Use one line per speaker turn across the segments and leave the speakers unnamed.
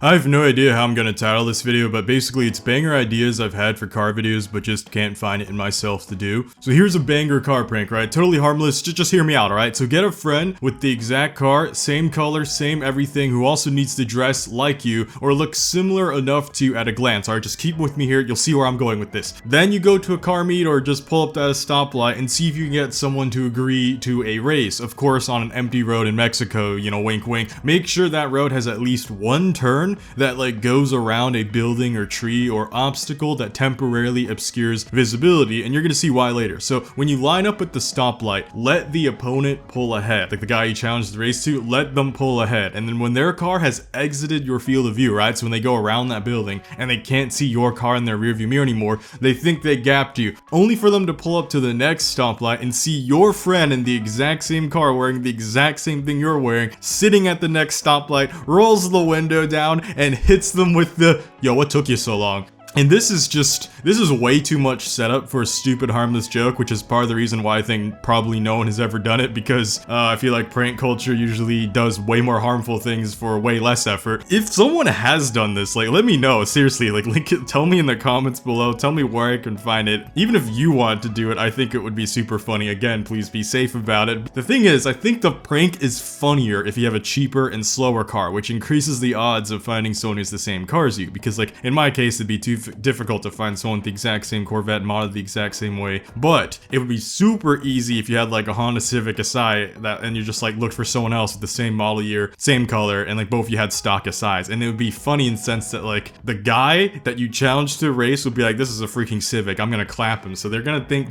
I have no idea how I'm gonna title this video, but basically it's banger ideas I've had for car videos, but just can't find it in myself to do. So here's a banger car prank, right? Totally harmless, just hear me out, alright? So get a friend with the exact car, same color, same everything, who also needs to dress like you, or look similar enough to you at a glance, alright? Just keep with me here, you'll see where I'm going with this. Then you go to a car meet or just pull up at a stoplight and see if you can get someone to agree to a race. Of course, on an empty road in Mexico, you know, wink wink. Make sure that road has at least one turn that like goes around a building or tree or obstacle that temporarily obscures visibility, and you're gonna see why later. So when you line up at the stoplight, let the opponent pull ahead. Like the guy you challenged the race to, let them pull ahead. And then when their car has exited your field of view, right? So when they go around that building and they can't see your car in their rearview mirror anymore, they think they gapped you. Only for them to pull up to the next stoplight and see your friend in the exact same car wearing the exact same thing you're wearing, sitting at the next stoplight, rolls the window down and hits them with the, "Yo, what took you so long?" And this is way too much setup for a stupid harmless joke, which is part of the reason why I think probably no one has ever done it, because I feel like prank culture usually does way more harmful things for way less effort. If someone has done this, like, let me know, seriously, like, tell me in the comments below, tell me where I can find it. Even if you want to do it, I think it would be super funny. Again, please be safe about it. The thing is, I think the prank is funnier if you have a cheaper and slower car, which increases the odds of finding someone who's the same car as you, because like, in my case, it'd be too difficult to find someone with the exact same Corvette modded the exact same way, but it would be super easy if you had like a Honda Civic Asai and you just like looked for someone else with the same model year, same color, and like both of you had stock Asais, and it would be funny in the sense that like the guy that you challenged to a race would be like, this is a freaking Civic, I'm gonna clap him. So they're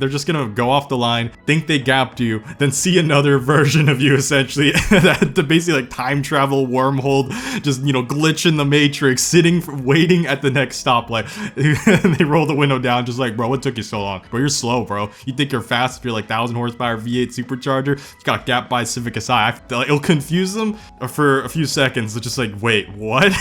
just gonna go off the line, think they gapped you, then see another version of you essentially that to basically like time travel wormhole, just, you know, glitch in the matrix, waiting at the next stoplight. They roll the window down, just like, bro, what took you so long? Bro, you're slow, bro. You think you're fast if you're like 1,000 horsepower V8 supercharger? You got gapped by a Civic Asai. It'll confuse them for a few seconds. They're just like, wait, what?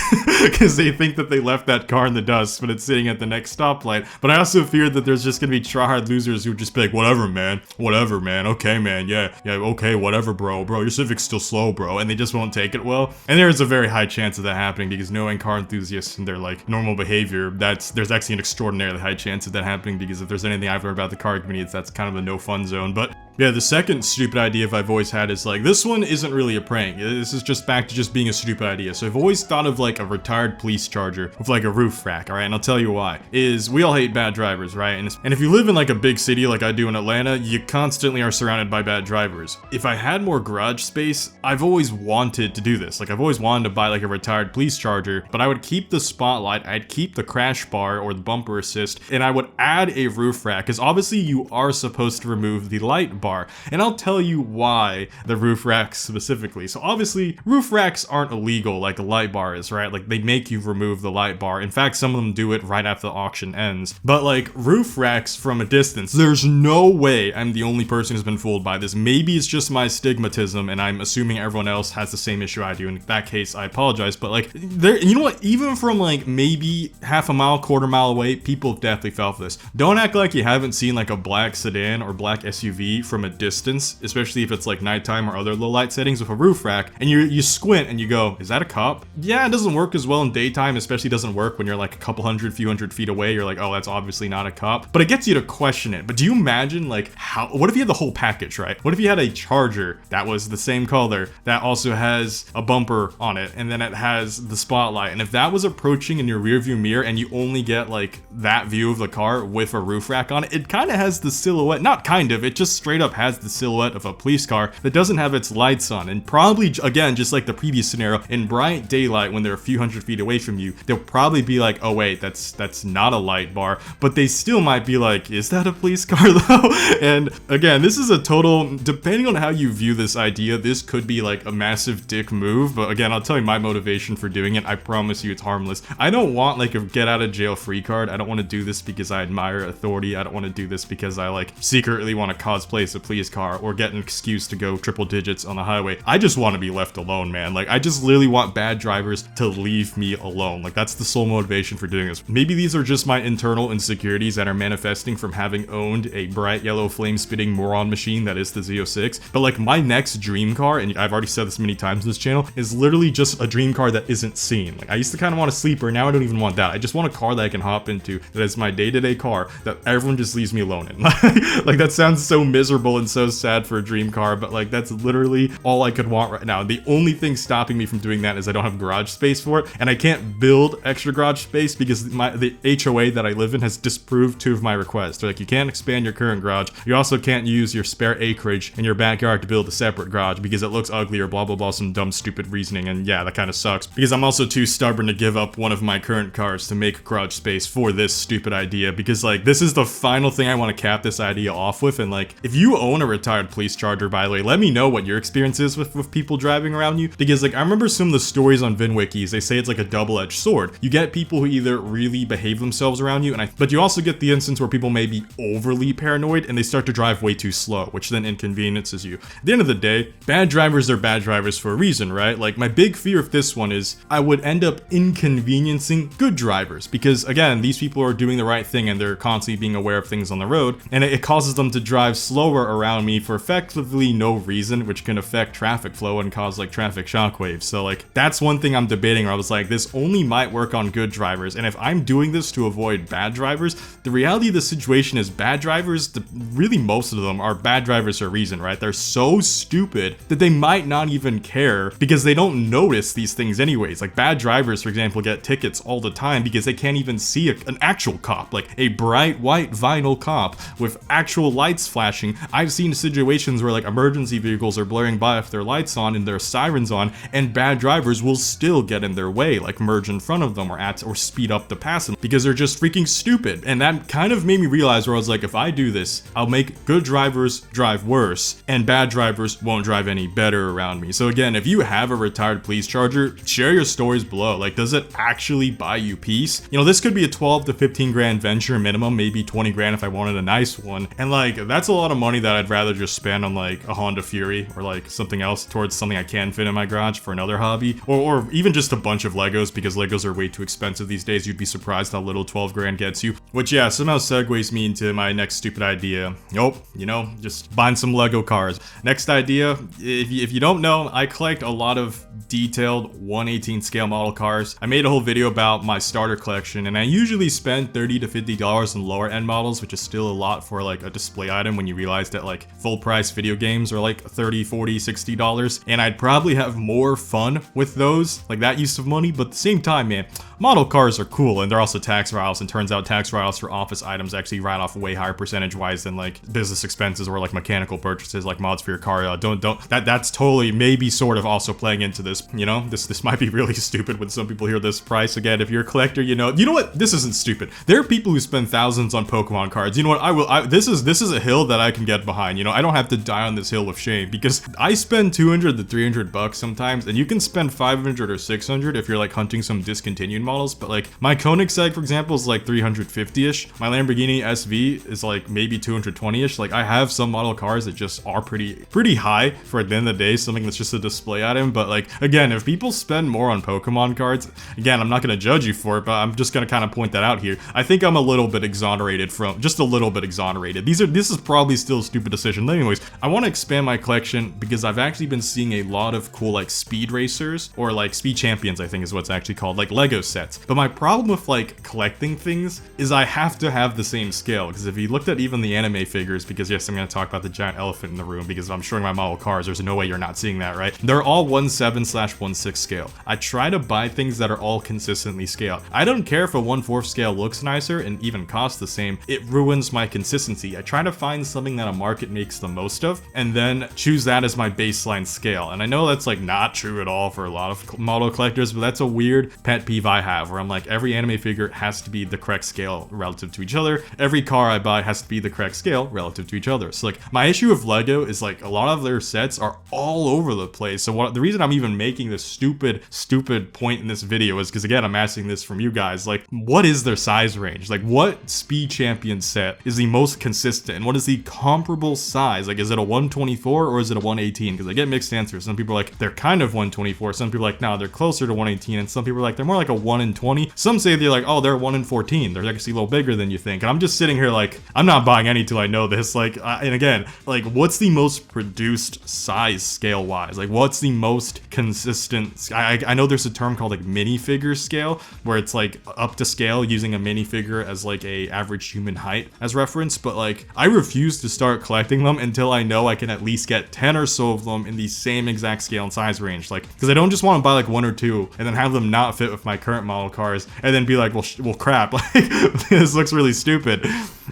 Because they think that they left that car in the dust, but it's sitting at the next stoplight. But I also fear that there's just gonna be tryhard losers who would just be like, whatever, man, okay, man, yeah, okay, whatever, bro, your Civic's still slow, bro, and they just won't take it well. And there's a very high chance of that happening, because knowing car enthusiasts and their like normal behavior, there's actually an extraordinarily high chance of that happening, because if there's anything I've heard about the car community, that's kind of a no fun zone. But yeah, the second stupid idea I've always had is like, this one isn't really a prank. This is just back to just being a stupid idea. So I've always thought of like a retired police charger with like a roof rack, alright? And I'll tell you why. Is we all hate bad drivers, right? And if you live in like a big city like I do in Atlanta, you constantly are surrounded by bad drivers. If I had more garage space, I've always wanted to do this. Like, I've always wanted to buy like a retired police charger, but I would keep the spotlight, I'd keep the crash bar or the bumper assist, and I would add a roof rack, because obviously you are supposed to remove the light bar. And I'll tell you why the roof racks specifically. So obviously roof racks aren't illegal like a light bar is, right? Like, they make you remove the light bar. In fact, some of them do it right after the auction ends. But like, roof racks from a distance, there's no way I'm the only person who's been fooled by this. Maybe it's just my stigmatism and I'm assuming everyone else has the same issue I do. In that case, I apologize. But like, you know what? Even from like maybe half a mile, quarter mile away, people have definitely fell for this. Don't act like you haven't seen like a black sedan or black SUV from a distance, especially if it's like nighttime or other low light settings with a roof rack, and you squint and you go, is that a cop? Yeah, it doesn't work as well in daytime, especially doesn't work when you're like a few hundred feet away. You're like, oh, that's obviously not a cop. But it gets you to question it. But do you imagine like what if you had the whole package, right? What if you had a charger that was the same color, that also has a bumper on it, and then it has the spotlight, and if that was approaching in your rear view mirror and you only get like that view of the car with a roof rack on it, it kind of has the silhouette, not kind of, it just straight up has the silhouette of a police car that doesn't have its lights on. And probably, again, just like the previous scenario, in bright daylight when they're a few hundred feet away from you, they'll probably be like, oh wait, that's not a light bar, but they still might be like, is that a police car though? And again, this is a total, depending on how you view this idea, this could be like a massive dick move, but again, I'll tell you my motivation for doing it. I promise you it's harmless. I don't want like a get out of jail free card. I don't want to do this because I admire authority. I don't want to do this because I like secretly want to cosplay place a police car or get an excuse to go triple digits on the highway. I just want to be left alone, man. Like, I just literally want bad drivers to leave me alone. Like, that's the sole motivation for doing this. Maybe these are just my internal insecurities that are manifesting from having owned a bright yellow flame-spitting moron machine that is the Z06. But like, my next dream car, and I've already said this many times in this channel, is literally just a dream car that isn't seen. Like, I used to kind of want a sleeper, now I don't even want that. I just want a car that I can hop into that is my day-to-day car that everyone just leaves me alone in. Like, that sounds so miserable and so sad for a dream car, but like, that's literally all I could want right now. The only thing stopping me from doing that is I don't have garage space for it, and I can't build extra garage space because the HOA that I live in has disproved 2 of my requests. They're like, you can't expand your current garage. You also can't use your spare acreage in your backyard to build a separate garage because it looks ugly or blah blah blah, some dumb stupid reasoning. And yeah, that kind of sucks because I'm also too stubborn to give up one of my current cars to make garage space for this stupid idea, because like, this is the final thing I want to cap this idea off with. And like, if you own a retired police charger, by the way, let me know what your experience is with people driving around you, because like, I remember some of the stories on VinWikis, they say it's like a double-edged sword. You get people who either really behave themselves around you, but you also get the instance where people may be overly paranoid and they start to drive way too slow, which then inconveniences you. At the end of the day, bad drivers are bad drivers for a reason, right? Like, my big fear of this one is I would end up inconveniencing good drivers, because again, these people are doing the right thing and they're constantly being aware of things on the road, and it causes them to drive slower around me for effectively no reason, which can affect traffic flow and cause like traffic shockwaves. So like, that's one thing I'm debating where I was like, this only might work on good drivers, and if I'm doing this to avoid bad drivers, the reality of the situation is bad drivers, really most of them are bad drivers for a reason, right? They're so stupid that they might not even care because they don't notice these things anyways. Like, bad drivers, for example, get tickets all the time because they can't even see an actual cop, like a bright white vinyl cop with actual lights flashing. I've seen situations where like emergency vehicles are blaring by with their lights on and their sirens on, and bad drivers will still get in their way, like merge in front of them or speed up to pass them because they're just freaking stupid. And that kind of made me realize where I was like, if I do this, I'll make good drivers drive worse and bad drivers won't drive any better around me. So again, if you have a retired police charger, share your stories below. Like, does it actually buy you peace? You know, this could be a 12 to 15 grand venture minimum, maybe 20 grand if I wanted a nice one. And like, that's a lot of money that I'd rather just spend on like a Honda Fury or like something else towards something I can fit in my garage for another hobby, or even just a bunch of Legos, because Legos are way too expensive these days. You'd be surprised how little 12 grand gets you, which yeah, somehow segues me into my next stupid idea. Nope, you know, just buying some Lego cars. Next idea, if you don't know, I collect a lot of detailed 1/18 scale model cars. I made a whole video about my starter collection, and I usually spend $30 to $50 on lower end models, which is still a lot for like a display item when you realize that like full price video games are like $30, $40, $60, and I'd probably have more fun with those, like that use of money. But at the same time, man, model cars are cool, and they're also tax write-offs, and turns out tax write-offs for office items actually write off way higher percentage wise than like business expenses or like mechanical purchases like mods for your car. That's totally maybe sort of also playing into this. You know, this might be really stupid when some people hear this price. Again, if you're a collector, you know what, this isn't stupid. There are people who spend thousands on Pokemon cards. You know what, this is a hill that I can get behind. You know, I don't have to die on this hill with shame, because I spend 200 to 300 bucks sometimes, and you can spend 500 or 600 if you're like hunting some discontinued models. But like, my Koenigsegg, for example, is like 350-ish. My Lamborghini SV is like maybe 220-ish. Like, I have some model cars that just are pretty high for, at the end of the day, something that's just a display item. But like, again, if people spend more on Pokemon cards, again, I'm not gonna judge you for it, but I'm just gonna kind of point that out here. I think I'm a little bit exonerated from, just a little bit exonerated. This is probably still a stupid decision. But anyways, I want to expand my collection because I've actually been seeing a lot of cool like speed racers, or like speed champions, I think is what's actually called, like Lego sets. But my problem with like collecting things is I have to have the same scale, because if you looked at even the anime figures, because yes, I'm going to talk about the giant elephant in the room because I'm showing my model cars, there's no way you're not seeing that, right? They're all 1/7/1/6 scale. I try to buy things that are all consistently scaled. I don't care if a 1/4 scale looks nicer and even costs the same. It ruins my consistency. I try to find something that a market makes the most of and then choose that as my baseline scale. And I know that's like not true at all for a lot of model collectors, but that's a weird pet peeve I have, where I'm like, every anime figure has to be the correct scale relative to each other. Every car I buy has to be the correct scale relative to each other. So like my issue with Lego is like a lot of their sets are all over the place. So the reason I'm even making this stupid point in this video is because, again, I'm asking this from you guys, like, what is their size range? Like, what Speed Champion set is the most consistent, and what is the comparable size? Like, is it a 124 or is it a 118? Because I get mixed answers. Some people are like, they're kind of 124. Some people are like, no, they're closer to 118. And some people are like, they're more like a 1 in 20. Some say they're like, oh, they're 1 in 14. They're actually a little bigger than you think. And I'm just sitting here like, I'm not buying any till I know this. Like, and again, like, what's the most produced size scale wise? Like, what's the most consistent? I know there's a term called like minifigure scale, where it's like up to scale using a minifigure as like a average human height as reference. But like, I refuse to start collecting them until I know I can at least get 10 or so of them in the same exact scale and size range. Like, because I don't just want to buy like 1 or 2 and then have them not fit with my current model cars and then be like, well crap, like this looks really stupid.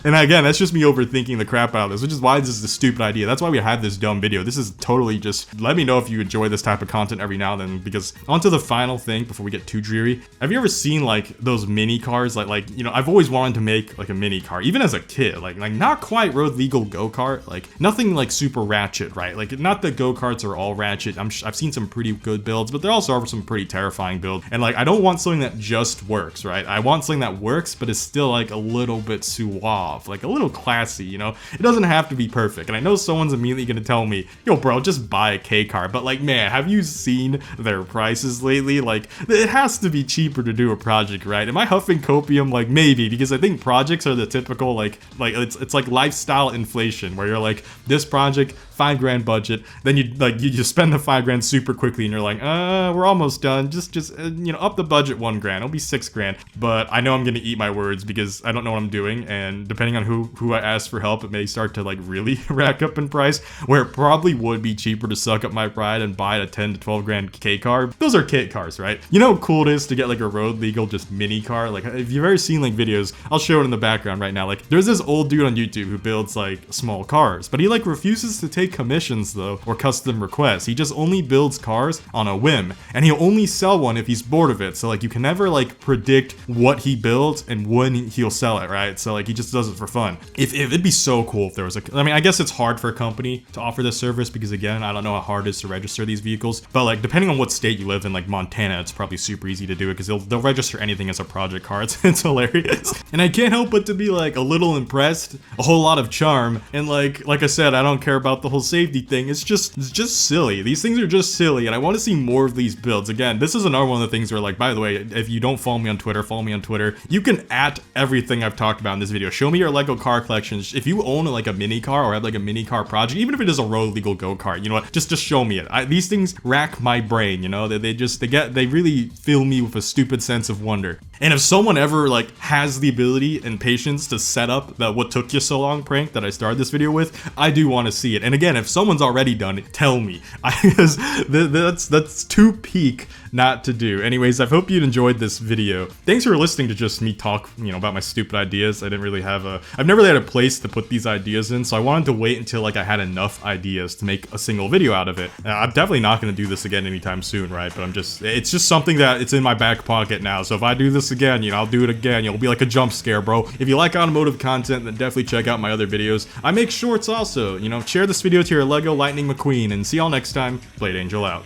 And again, that's just me overthinking the crap out of this, which is why this is a stupid idea. That's why we have this dumb video. This is totally just, let me know if you enjoy this type of content every now and then, because onto the final thing before we get too dreary. Have you ever seen like those mini cars? Like, you know, I've always wanted to make like a mini car, even as a kid, like not quite road legal go-kart, like nothing like super ratchet, right? Like, not that go-karts are all ratchet. I've seen some pretty good builds, but there also are some pretty terrifying builds. And like, I don't want something that just works, right? I want something that works, but is still like a little bit suave, like a little classy, you know? It doesn't have to be perfect. And I know someone's immediately gonna tell me, yo bro, just buy a K car. But like, man, have you seen their prices lately? Like, it has to be cheaper to do a project, right? Am I huffing copium? Like, maybe, because I think projects are the typical like it's like lifestyle inflation, where you're like, this project, $5,000 budget, then you spend the $5,000 super quickly and you're like, we're almost done, just you know, up the budget $1,000, it'll be $6,000. But I know I'm gonna eat my words because I don't know what I'm doing, and depending on who I ask for help, it may start to like really rack up in price, where it probably would be cheaper to suck up my pride and buy a 10 to 12 grand K car. Those are kit cars, right? You know how cool it is to get like a road legal just mini car? Like, if you've ever seen like videos, I'll show it in the background right now. Like, there's this old dude on YouTube who builds like small cars, but he like refuses to take commissions though, or custom requests. He just only builds cars on a whim, and he'll only sell one if he's bored of it. So like, you can never like predict what he builds and when he'll sell it, right? So like, he just does it for fun. If it'd be so cool if there was I mean, I guess it's hard for a company to offer this service because, again, I don't know how hard it is to register these vehicles, but like, depending on what state you live in, like Montana, it's probably super easy to do it because they'll register anything as a project car. It's hilarious. And I can't help but to be like a little impressed, a whole lot of charm, and like I said, I don't care about the whole safety thing. It's just silly. These things are just silly, and I want to see more of these builds. Again, this is another one of the things where, like, by the way, if you don't follow me on Twitter, follow me on Twitter. You can at everything I've talked about in this video. Show me your Lego car collections. If you own like a mini car or have like a mini car project, even if it is a road legal go-kart, you know what, just show me it. These things rack my brain, you know? They really fill me with a stupid sense of wonder. And if someone ever like has the ability and patience to set up that what took you so long prank that I started this video with, I do want to see it. And again, if someone's already done it, tell me. Because that's too peak not to do. Anyways, I hope you enjoyed this video. Thanks for listening to just me talk, you know, about my stupid ideas. I've never really had a place to put these ideas in, so I wanted to wait until like I had enough ideas to make a single video out of it. I'm definitely not going to do this again anytime soon, right? But it's just something that it's in my back pocket now. So if I do this again, you know, I'll do it again. It'll be like a jump scare, bro. If you like automotive content, then definitely check out my other videos. I make shorts also, you know. Share this video to your Lego Lightning McQueen, and see y'all next time. Blade Angel out.